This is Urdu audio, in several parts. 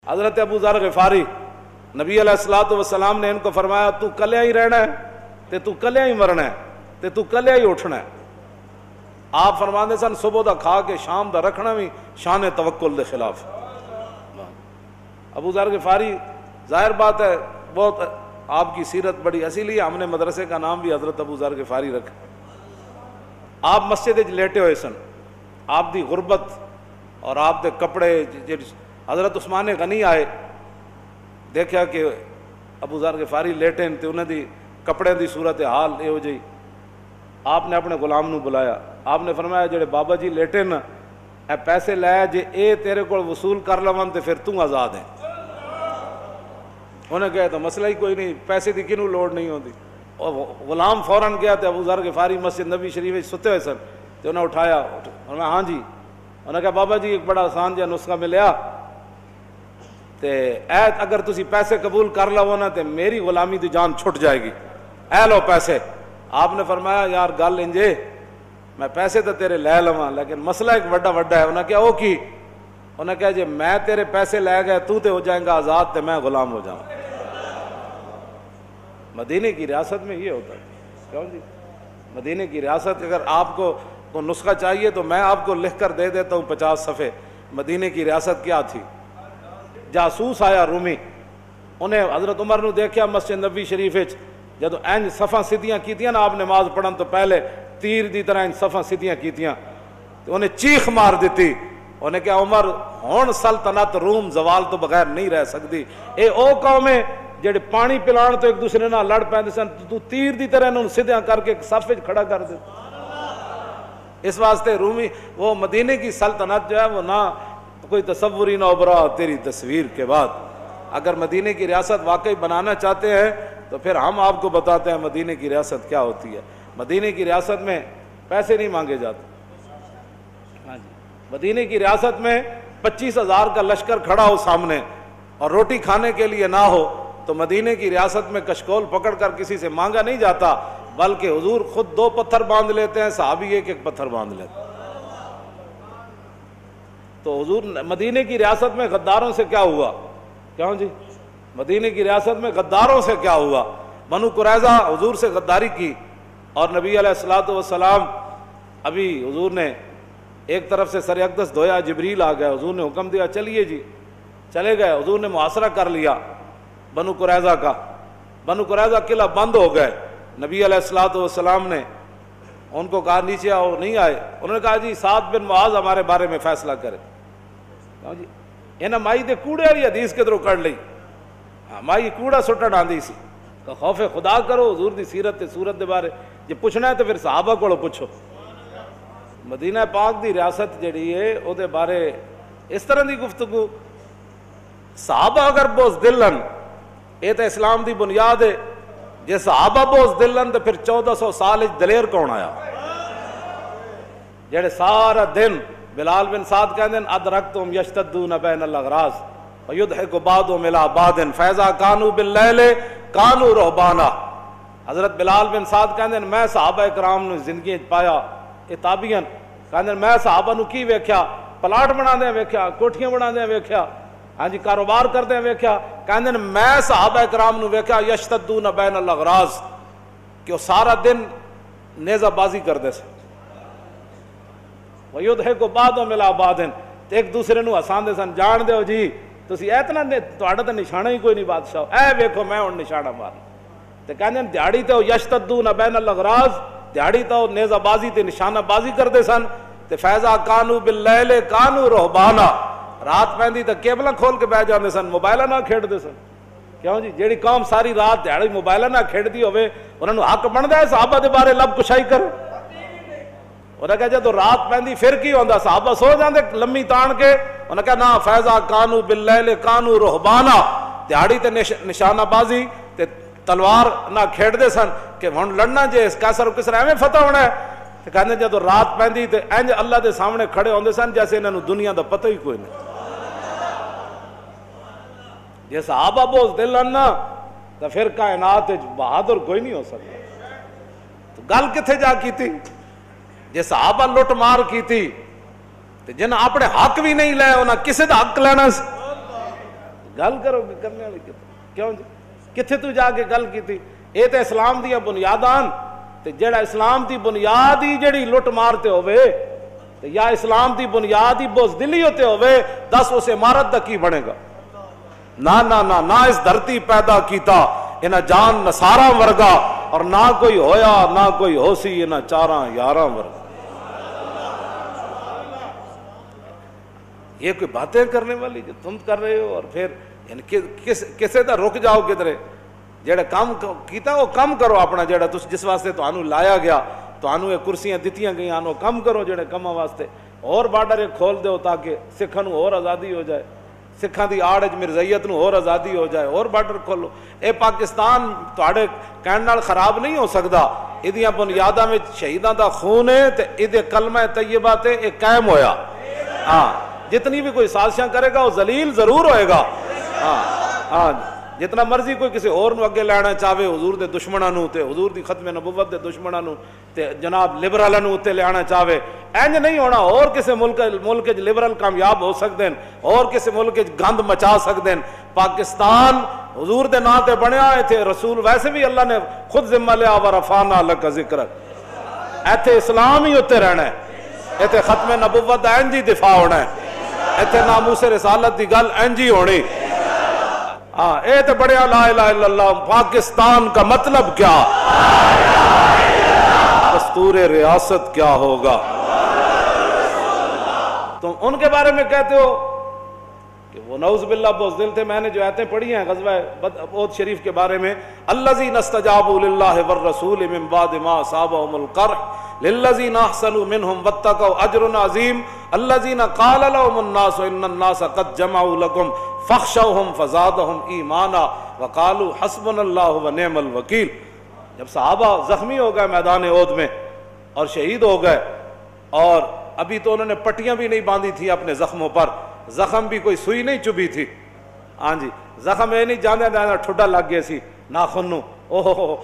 حضرت ابو ذر غفاری نبی علیہ الصلوۃ والسلام نے ان کو فرمایا تو کلیا ہی رہنا ہے تے تو کلیا ہی مرنا ہے تے تو کلیا ہی اٹھنا ہے. آپ فرماندے سن صبح دا کھا کے شام دا رکھنا بھی شان توکل دے خلاف. ابو ذر غفاری ظاہر بات ہے بہت آپ کی سیرت بڑی اصیلی ہے. ہم نے مدرسے کا نام بھی حضرت ابو ذر غفاری رکھا. آپ مسجد وچ لیٹے ہوئے سن, آپ دی غربت اور آپ دے کپڑے. حضرت عثمان غنی آئے, دیکھا کہ ابو ذر غفاری لیٹے تے انہاں دی کپڑے دی صورت حال یہ ہو جئی. آپ نے اپنے غلام نو بلایا, آپ نے فرمایا جڑے بابا جی لیٹے نا اے پیسے لے جے اے تیرے کو وصول کر لون تے پھر تو آزاد ہے. انہیں کہا تو مسئلہ ہی کوئی نہیں, پیسے دی کنوں لوڑ نہیں ہوتی. اور غلام فوراً گیا تے ابو ذر غفاری مسجد نبی شریف میں ستے ہوئے سن تے انہیں اٹھایا. فرمایا ہاں جی. انہیں کہا بابا جی ایک بڑا آسان جہا نسخہ ملیا تے اے اگر تسی پیسے قبول کر لو نا تے میری غلامی دی جان چھٹ جائے گی, اے لو پیسے. آپ نے فرمایا یار گل انجے میں پیسے تو تیرے لے لواں لیکن مسئلہ ایک بڑا ہے. انہیں کہا وہ کی؟ انہیں کہا جی میں تیرے پیسے لے گئے تو تے ہو جائیں گا آزاد تے میں غلام ہو جاؤں. مدینے کی ریاست میں یہ ہوتا ہے. کیوں جی مدینے کی ریاست اگر آپ کو نسخہ چاہیے تو میں آپ کو لکھ کر دے دیتا ہوں 50 صفحے. مدینے کی ریاست کیا تھی؟ جاسوس آیا رومی, انہیں حضرت عمر نو دیکھا مسجد نبی شریف جدو اینج صفاں سیدھیاں کیتیاں نا آپ نماز پڑھن تو پہلے تیر دی طرح اینج صفاں سیدھیاں کیتیاں تو انہیں چیخ مار دیتی. انہیں کہا عمر ہون سلطنت روم زوال تو بغیر نہیں رہ سکتی. اے او قوم ہے جڑے پانی پلان تو ایک دوسرے نال لڑ پیندے سن, تو تیر دی طرح انہوں سیدھیاں کر کے ایک صف وچ کھڑا کر دے. اس واسطے رومی وہ مدینے کی سلطنت جو ہے وہ نہ کوئی تصور ہی نہ ابھرا تیری تصویر کے بعد. اگر مدینے کی ریاست واقعی بنانا چاہتے ہیں تو پھر ہم آپ کو بتاتے ہیں مدینے کی ریاست کیا ہوتی ہے. مدینے کی ریاست میں پیسے نہیں مانگے جاتے. ہاں جی مدینے کی ریاست میں 25,000 کا لشکر کھڑا ہو سامنے اور روٹی کھانے کے لیے نہ ہو تو مدینے کی ریاست میں کشکول پکڑ کر کسی سے مانگا نہیں جاتا, بلکہ حضور خود 2 پتھر باندھ لیتے ہیں, صحابی ایک پتھر باندھ لیتے ہیں. تو حضور مدینے کی ریاست میں غداروں سے کیا ہوا؟ کیوں جی مدینے کی ریاست میں غداروں سے کیا ہوا؟ بنو قریظہ حضور سے غداری کی اور نبی علیہ الصلوۃ والسلام ابھی حضور نے ایک طرف سے سر اقدس دھویا, جبریل آ گیا, حضور نے حکم دیا چلیے جی, چلے گئے. حضور نے محاصرہ کر لیا بنو قریظہ کا. بنو قریظہ قلعہ بند ہو گئے. نبی علیہ الصلوۃ والسلام نے ان کو کہا نیچے آؤ, نہیں آئے. انہوں نے کہا جی سعد بن معاذ ہمارے بارے میں فیصلہ کرے. کہا جی انہیں مائی دے کوڑے والی حدیث کدھروں کڑ لی, مائی کوڑا سٹن آندی سی. کہ خوف خدا کرو, حضور دی سیرت تے صورت دے بارے جی پوچھنا ہے تو پھر صحابہ کو پوچھو. مدینہ پاک دی ریاست جڑی ہے او دے بارے اس طرح دی گفتگو, صحابہ اگر بوز دلن یہ تو اسلام دی بنیاد ہے. جے صحابہ بوز دلن تو پھر 1400 سال دلیر کون آیا جڑے سارا دن بلال بن سعد کہندے ہیں ادرکتم یشتدون بین الاغراض ویضحک بعضهم الی بعض فاذا كانوا باللیل كانوا رہبانا. حضرت بلال بن سعد کہندے ہیں میں صحابہ کرام نو زندگی پایا تابعین کہندے میں صحابہ نو کی ویکھیا, پلاٹ بناندے ویکھیا, کوٹھیاں بناندے ویکھیا, ہاں جی کاروبار کرتے ویکھیا. کہندے میں صحابہ کرام نو ویکھیا یشتدون بین الاغراض کہ وہ سارا دن نیزہ بازی کرتے سے, ویضحک بعضهم الی بعض ایک دوسرے نو ہساندے سن. جان دیو جی تسی اتنا تہاڈا تے نشانہ ہی کوئی نہیں بادشاہ, اے ویکھو میں ہن نشانہ مارنا. تے کہندے دیہاڑی تے یشتدون بین الاغراض, دیہاڑی تے نیزہ بازی تے نشانہ بازی کرتے سن. تے فیضا کانو باللیل کانو رہبانا, رات پیندی تے کیبلاں کھول کے بیٹھ جاندے سن, موبائلاں نہ کھیڈدے سن. کیوں جی جیڑی قوم ساری رات دیہاڑی موبائلاں نہ کھیڈدی ہوے انہاں نو حق بندا ہے صحابہ دے بارے لب کشائی کرے؟ انہیں کہا جدو رات پیندی پھر کی ہوندا, صحابہ سو جاندے لمی تان کے. انہیں کہا نا فیضا کانو باللیل کانو رہبانا, دیہاڑی تے نشانہ بازی تے تلوار نہ کھیڈدے سن کہ ہن لڑنا جے کیسر و کسرا ایویں فتح ہونا ہے. تے کہندے جدو رات پیندی تے انج اللہ دے سامنے کھڑے ہوندے سن جیسے انہاں نو دنیا دا پتہ ہی کوئی نہیں. جے صحابہ بوز دل نا تو پھر کائنات بہادر کوئی نہیں ہو سکتا. تو گل کتھے جا کیتی؟ جے صحابہ لٹ مار کیتی تے جن اپنے حق بھی نہیں لے انہاں کسے دا حق لینا سی. گل کرو گے کرنے والی کیوں جی کتنے تو جا کے گل کی تھی؟ یہ تو اسلام دیا بنیاداں تے جڑا اسلام دی بنیاد ہی جڑی لٹ مارتے ہوئے تے یا اسلام دی بنیاد ہی بزدلی ہوتے ہوئے دس اس عمارت دا کی بنے گا؟ نہ نہ نہ نہ اس دھرتی پیدا کیتا انہاں جان نصارا ورگا اور نہ کوئی ہویا نہ کوئی ہو سی انہاں چاراں یاراں ورگا۔ یہ کوئی باتیں کرنے والی جو تم کر رہے ہو، اور پھر کسے دا رک جاؤ کدھرے؟ جڑا کام کیتا وہ کم کرو اپنا، جڑا جس واسطے تانوں لایا گیا، تانوں یہ کرسیاں دتیاں گئیاں وہ کم کرو جڑے کماں واسطے، اور بارڈر کھول دیو تاکہ سکھاں نوں اور آزادی ہو جائے، سکھاں دی آڑ وچ مرزائیت نوں اور آزادی ہو جائے، اور بارڈر کھولو۔ اے پاکستان تہاڈے کہن نال خراب نہیں ہو سکدا، ایدیاں بنیاداں وچ شہیداں دا خون ہے تے ایدے کلمہ طیبہ تے اے قائم ہویا۔ ہاں جتنی بھی کوئی سازشاں کرے گا وہ ذلیل ضرور ہوئے گا۔ ہاں جتنا مرضی کوئی کسی اور نو اگے لینا چاہے، حضور دے دشمناں نو تے حضور دی ختم نبوت دے دشمناں نو تے جناب لبرلاں نو تے لینا چاہے، انج نہیں ہونا۔ اور کسی ملک وچ لبرل کامیاب ہو سکدے ہیں، اور کسی ملک وچ گند مچا سکدے ہیں۔ پاکستان حضور دے نام تے بنیا ہے، تے رسول ویسے بھی اللہ نے خود ذمہ لیا ورفعنا لک ذکرک، ایتھے اسلام ہی ہوتے رہنا ہے، ایتھے ختم نبوت دا انج ہی دفاع ہونا ہے، ایتھے ناموس رسالت دی گل انج ہی ہونی۔ ہاں اے تے بڑے لا الہ الا اللہ۔ پاکستان کا مطلب کیا؟ دستور ریاست کیا ہوگا؟ تم ان کے بارے میں کہتے ہو کہ وہ نعوذ باللہ بزدل تھے۔ میں نے جو آیتیں پڑھی ہیں غزوہ احد شریف کے بارے میں، الذین استجابوا للہ والرسول من بعد ما اصابهم القرح للذین احسنوا منهم واتقوا اجر عظیم الذین قال لهم الناس ان الناس قد جمعوا لكم فاخشوهم فزادهم ایمانا وقالوا حسبنا اللہ ونعم الوکیل۔ جب صحابہ زخمی ہو گئے میدان احد میں اور شہید ہو گئے، اور ابھی تو انہوں نے پٹیاں بھی نہیں باندھی تھی اپنے زخموں پر، زخم بھی کوئی سوئی نہیں چبھی تھی، ہاں جی زخم یہ نہیں جانے جانا ٹھڈا لگ گیا سی ناخن نو، اوہ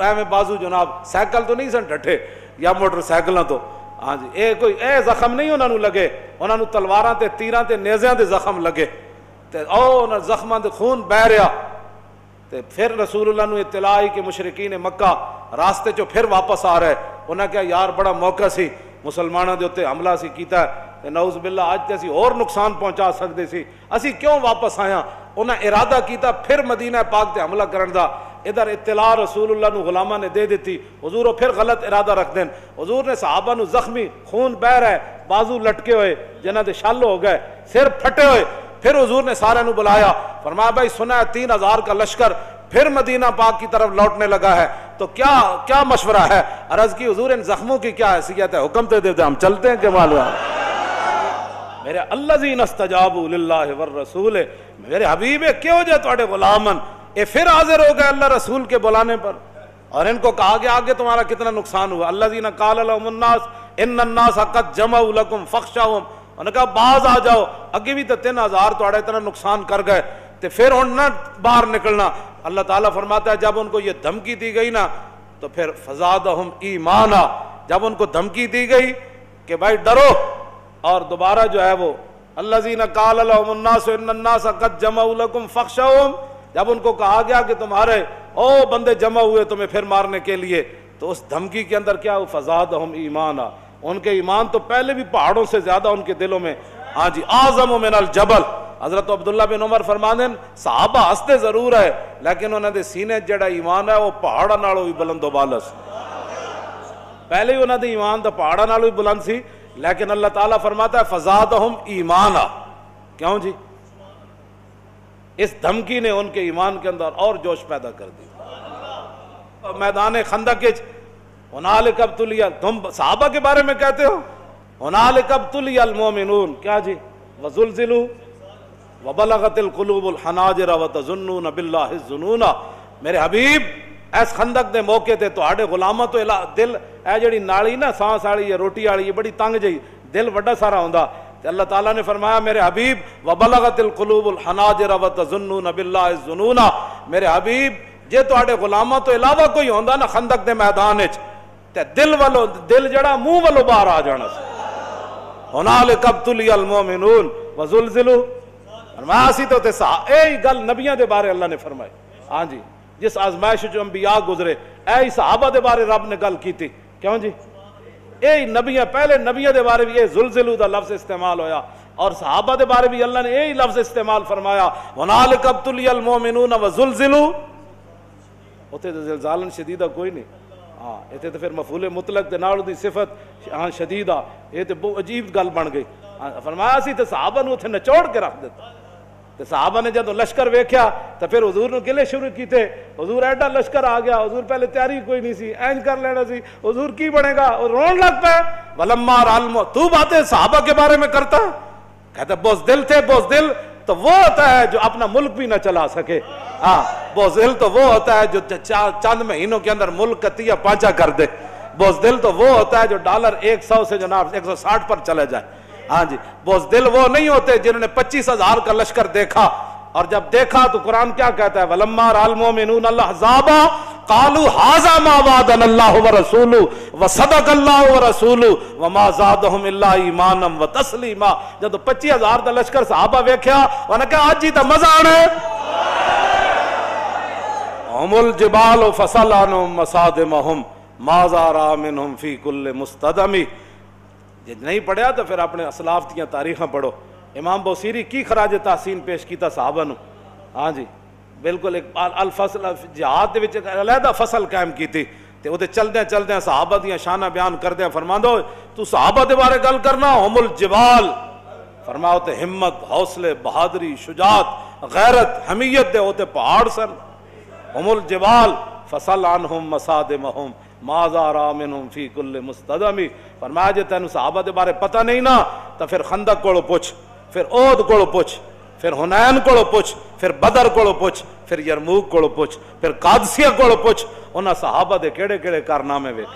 ایویں بازو جناب سائیکل تو نہیں سن ڈٹھے یا موٹر سائیکلاں تو، ہاں جی اے کوئی اے زخم نہیں انہوں لگے، انہوں تلواراں تے تیراں تے نیزیاں دے زخم لگے تے او انہاں زخماں دے خون بہ رہا۔ تے پھر رسول اللہ نے اطلاع آئی کہ مشرکین مکہ راستے چو پھر واپس آ رہے، انہاں کہا یار بڑا موقع سی مسلمانوں دے اوتے حملہ سی کیتا ہے، نعوذ باللہ اج تے اسی اور نقصان پہنچا سکدے سی، اسی کیوں واپس آیا؟ انہاں ارادہ کیتا پھر مدینہ پاک تے حملہ کرن دا۔ ادھر اطلاع رسول اللہ نو غلامہ نے دے دیتی، حضور وہ پھر غلط ارادہ رکھ دین، حضور نے صحابہ نو زخمی خون بہ رہا ہے، بازو لٹکے ہوئے جنہاں دے شل ہو گئے، سر پھٹے ہوئے، پھر حضور نے سارے نو بلایا، فرمایا بھائی سنا ہے 3000 کا لشکر پھر مدینہ پاک کی طرف لوٹنے لگا ہے، تو کیا مشورہ ہے؟ عرض کی حضور ان زخموں کی کیا حیثیت ہے؟ حکم دے دیتے ہم چلتے ہیں کہ معلوم میرے الذین استجابوا للہ والرسول، میرے حبیب کیوں جے تواڈے غلامن یہ پھر حاضر ہو گئے اللہ رسول کے بلانے پر، اور ان کو کہا گیا آگے تمہارا کتنا نقصان ہوا، الذین قال لهم الناس ان الناس قد جمعوا لكم فاخشوهم، انہوں نے کہا باز آ جاؤ، اگے بھی تو 3000 تواڈا اتنا نقصان کر گئے تے پھر ہن نہ باہر نکلنا۔ اللہ تعالیٰ فرماتا ہے جب ان کو یہ دھمکی دی گئی نا تو پھر فزادہم ایمانا، جب ان کو دھمکی دی گئی کہ بھائی ڈرو، اور دوبارہ جو ہے وہ الذین قال لهم الناس ان الناس قد جمعوا لكم فاخشوهم، جب ان کو کہا گیا کہ تمہارے او بندے جمع ہوئے تمہیں پھر مارنے کے لیے، تو اس دھمکی کے اندر کیا فزادہم ایمانا، ان کے ایمان تو پہلے بھی پہاڑوں سے زیادہ ان کے دلوں میں، ہاں جی اعظم من الجبل۔ حضرت عبداللہ بن عمر فرماندے صحابہ ہستے ضرور ہے لیکن انہوں نے سینے جڑا ایمان ہے وہ پہاڑاں نالوں بھی بلند و بالا سی، پہلے ہی انہوں نے ایمان تو پہاڑاں نالوں بھی بلند سی، لیکن اللہ تعالیٰ فرماتا ہے فزادہم ایمانا، کیوں جی؟ اس دھمکی نے ان کے ایمان کے اندر اور جوش پیدا کر دی۔ میدان خندق ہنالک ابتلی، تم صحابہ کے بارے میں کہتے ہو ہنالک ابتلی المومنون، کیا جی؟ وزلزلوا وبلغت القلوب الحناجر وتظنون باللہ الظنون۔ میرے حبیب اس خندق دے موقع تے تہاڈے غلاماں تو دل اے جڑی نالی نا سانس والی یا روٹی والی یہ بڑی تنگ جئی، دل وڈا سارا ہوندا، تے اللہ تعالیٰ نے فرمایا میرے حبیب وبلغت القلوب الحناجر وتظنون باللہ الظنون، میرے حبیب جے تہاڈے غلاماں تو علاوہ کوئی ہوندا نا خندق دے میدان وچ تے دل جڑا منہ والوں باہر آ جانا سی۔ ہنالک ابتلی المومنون وزلزلوا، فرمایا اسی تو تے اے گل نبیاں دے بارے اللہ نے فرمائی. ہاں جی جس آزمائش جو انبیاء گزرے اے صحابہ دے بارے رب نے گل کیتی. کیوں جی اے نبیاں پہلے نبیاں دے بارے بھی یہ زلزلو دا لفظ استعمال ہویا اور صحابہ دے بارے بھی اللہ نے یہی لفظ استعمال فرمایا ہنالک ابتلی المومنون وزلزلوا. اتنے تو زلزالن شدیدہ کوئی نہیں. ہاں اتنے تو پھر مفعول مطلق دے نال دی صفت ہاں شدیدہ یہ تو بہت عجیب گل بن گئی. فرمایا سی تو صحابہ نو اتنے نچوڑ کے رکھ دیتا. تو صحابہ نے جب لشکر ویکھیا تو پھر حضور نے گلے شروع کیتے. حضور ایڈا لشکر آ گیا, حضور پہلے تیاری کوئی نہیں سی, اینج کر لینا سی, حضور کی بنے گا, اور رون لگ پہ. ولما رالم تو باتیں صحابہ کے بارے میں کرتا, کہتا بزدل تھے. بزدل تو وہ ہوتا ہے جو اپنا ملک بھی نہ چلا سکے. ہاں بزدل تو وہ ہوتا ہے جو چند مہینوں کے اندر ملک کا تیا پانچا کر دے. بزدل تو وہ ہوتا ہے جو ڈالر 100 سے جناب 160 پر چلے جائے. ہاں جی بزدل وہ نہیں ہوتے جنہوں نے 25,000 کا لشکر دیکھا, اور جب دیکھا تو قرآن کیا کہتا ہے ولما رأى المؤمنون الاحزاب قالوا هذا ما وعدنا الله ورسوله وصدق الله ورسوله وما زادهم الا ایمانا وتسلیما. جب 25,000 کا لشکر صحابہ ویکھیا انہاں نے کہا اج ہی تے مزہ آنا ہے. هم الجبال فصلانهم مصادمهم ما زار منهم في كل مستدم. جب نہیں پڑھیا تو پھر اپنے اسلاف دیاں تاریخاں پڑھو. امام بوسیری کی خراج تحسین پیش کیتا صحابہ نو. ہاں جی بالکل ایک الفصل جہاد دے وچ علیحدہ فصل قائم کیتی تے اوتے چلدے چلدے صحابہ دیاں شانہ بیان کردے فرماندا تو صحابہ دے بارے گل کرنا ہم الجبال. فرماؤ تے ہمت, حوصلے, بہادری, شجاعت, غیرت, حمیت دے اوتے پہاڑ سن. ہم الجبال فصل عنہم مصادمہم ما زار منہم فی کل مستدم. فرمایا جے تینوں صحابہ دے بارے پتہ نہیں نا تو پھر خندق کولو پوچھ, پھر احد کولو پوچھ, پھر حنین کولو پوچھ, پھر بدر کولو پوچھ, پھر یرموک کولو پوچھ, پھر قادسیہ کولو پوچھ. انہاں صحابہ دے کیڑے کیڑے کارنامے ویکھ.